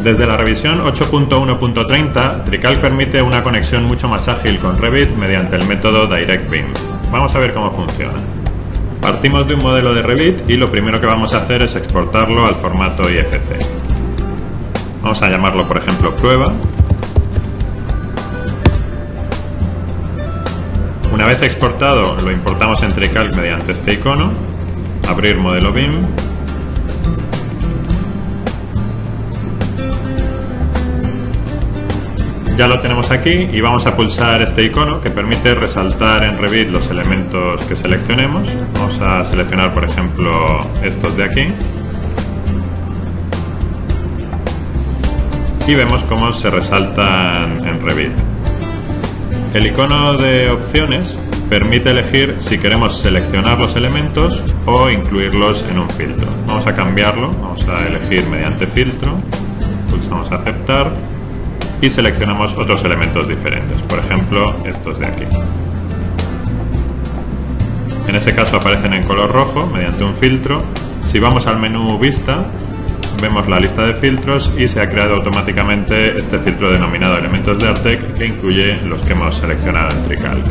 Desde la revisión 8.1.30, Tricalc permite una conexión mucho más ágil con Revit mediante el método Direct Beam. Vamos a ver cómo funciona. Partimos de un modelo de Revit y lo primero que vamos a hacer es exportarlo al formato IFC. Vamos a llamarlo, por ejemplo, prueba. Una vez exportado, lo importamos en Tricalc mediante este icono, abrir modelo BIM. Ya lo tenemos aquí y vamos a pulsar este icono que permite resaltar en Revit los elementos que seleccionemos. Vamos a seleccionar, por ejemplo, estos de aquí. Y vemos cómo se resaltan en Revit. El icono de opciones permite elegir si queremos seleccionar los elementos o incluirlos en un filtro. Vamos a cambiarlo, vamos a elegir mediante filtro, pulsamos aceptar y seleccionamos otros elementos diferentes, por ejemplo estos de aquí. En ese caso aparecen en color rojo mediante un filtro. Si vamos al menú Vista, vemos la lista de filtros y se ha creado automáticamente este filtro denominado Elementos de Artec, que incluye los que hemos seleccionado en Tricalc.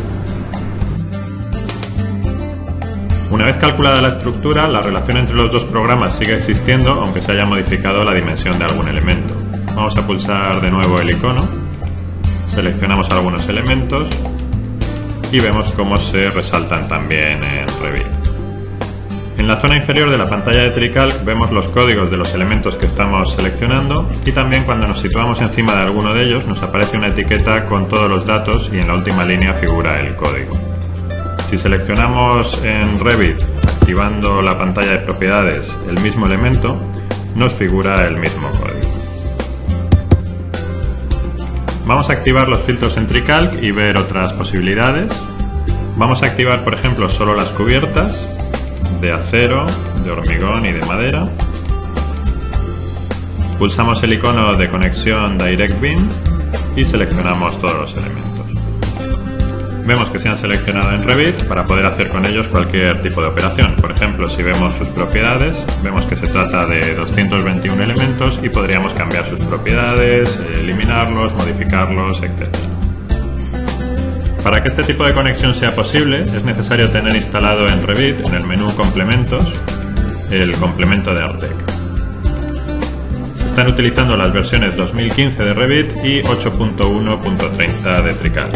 Una vez calculada la estructura, la relación entre los dos programas sigue existiendo, aunque se haya modificado la dimensión de algún elemento. Vamos a pulsar de nuevo el icono, seleccionamos algunos elementos y vemos cómo se resaltan también en Revit. En la zona inferior de la pantalla de Tricalc vemos los códigos de los elementos que estamos seleccionando y también cuando nos situamos encima de alguno de ellos nos aparece una etiqueta con todos los datos y en la última línea figura el código. Si seleccionamos en Revit, activando la pantalla de propiedades, el mismo elemento, nos figura el mismo código. Vamos a activar los filtros en Tricalc y ver otras posibilidades. Vamos a activar, por ejemplo, solo las cubiertas de acero, de hormigón y de madera. Pulsamos el icono de conexión Direct Beam y seleccionamos todos los elementos. Vemos que se han seleccionado en Revit para poder hacer con ellos cualquier tipo de operación. Por ejemplo, si vemos sus propiedades, vemos que se trata de 221 elementos y podríamos cambiar sus propiedades, eliminarlos, modificarlos, etc. Para que este tipo de conexión sea posible, es necesario tener instalado en Revit, en el menú Complementos, el complemento de Artec. Están utilizando las versiones 2015 de Revit y 8.1.30 de Tricalc.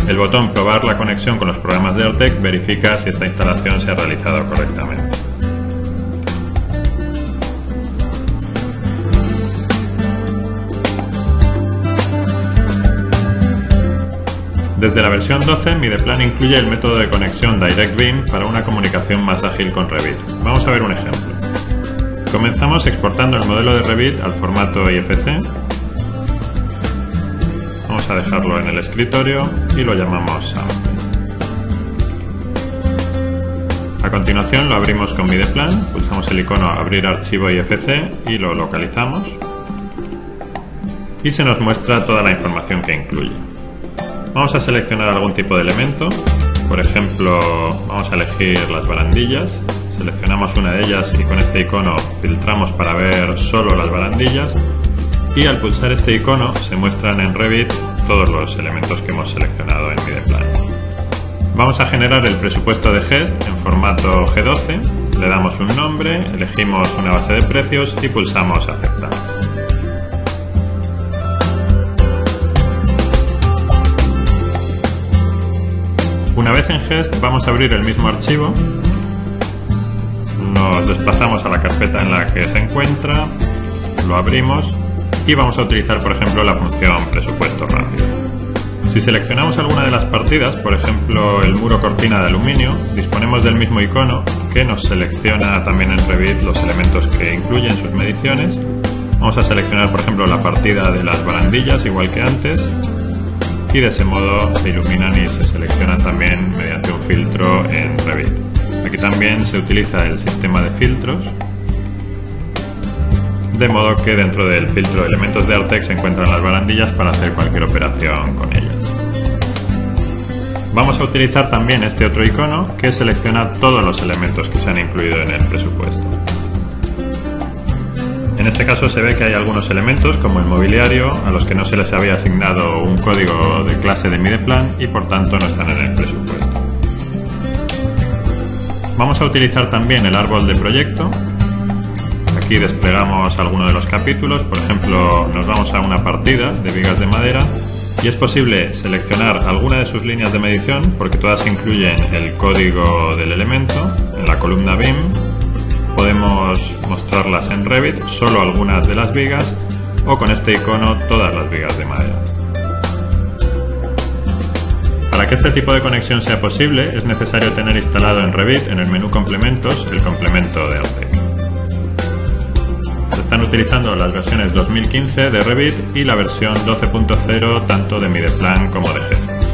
El botón Probar la conexión con los programas de Artec verifica si esta instalación se ha realizado correctamente. Desde la versión 12, Mideplan incluye el método de conexión Direct Beam para una comunicación más ágil con Revit. Vamos a ver un ejemplo. Comenzamos exportando el modelo de Revit al formato IFC. Vamos a dejarlo en el escritorio y lo llamamos Sample. A continuación lo abrimos con Mideplan, pulsamos el icono Abrir archivo IFC y lo localizamos. Y se nos muestra toda la información que incluye. Vamos a seleccionar algún tipo de elemento, por ejemplo, vamos a elegir las barandillas, seleccionamos una de ellas y con este icono filtramos para ver solo las barandillas y al pulsar este icono se muestran en Revit todos los elementos que hemos seleccionado en Mideplan. Vamos a generar el presupuesto de GEST en formato G12, le damos un nombre, elegimos una base de precios y pulsamos aceptar. Una vez en GEST vamos a abrir el mismo archivo, nos desplazamos a la carpeta en la que se encuentra, lo abrimos y vamos a utilizar, por ejemplo, la función presupuesto rápido. Si seleccionamos alguna de las partidas, por ejemplo el muro cortina de aluminio, disponemos del mismo icono que nos selecciona también en Revit los elementos que incluyen sus mediciones. Vamos a seleccionar, por ejemplo, la partida de las barandillas, igual que antes, y de ese modo se iluminan y se seleccionan también mediante un filtro en Revit. Aquí también se utiliza el sistema de filtros, de modo que dentro del filtro de elementos de Artec se encuentran las barandillas para hacer cualquier operación con ellas. Vamos a utilizar también este otro icono que selecciona todos los elementos que se han incluido en el presupuesto. En este caso se ve que hay algunos elementos como el mobiliario a los que no se les había asignado un código de clase de Mideplan y por tanto no están en el presupuesto. Vamos a utilizar también el árbol de proyecto. Aquí desplegamos algunos de los capítulos, por ejemplo nos vamos a una partida de vigas de madera y es posible seleccionar alguna de sus líneas de medición porque todas incluyen el código del elemento en la columna BIM. Podemos mostrarlas en Revit, solo algunas de las vigas, o con este icono todas las vigas de madera. Para que este tipo de conexión sea posible es necesario tener instalado en Revit, en el menú complementos, el complemento de Artec. Se están utilizando las versiones 2015 de Revit y la versión 12.0 tanto de Mideplan como de Gest.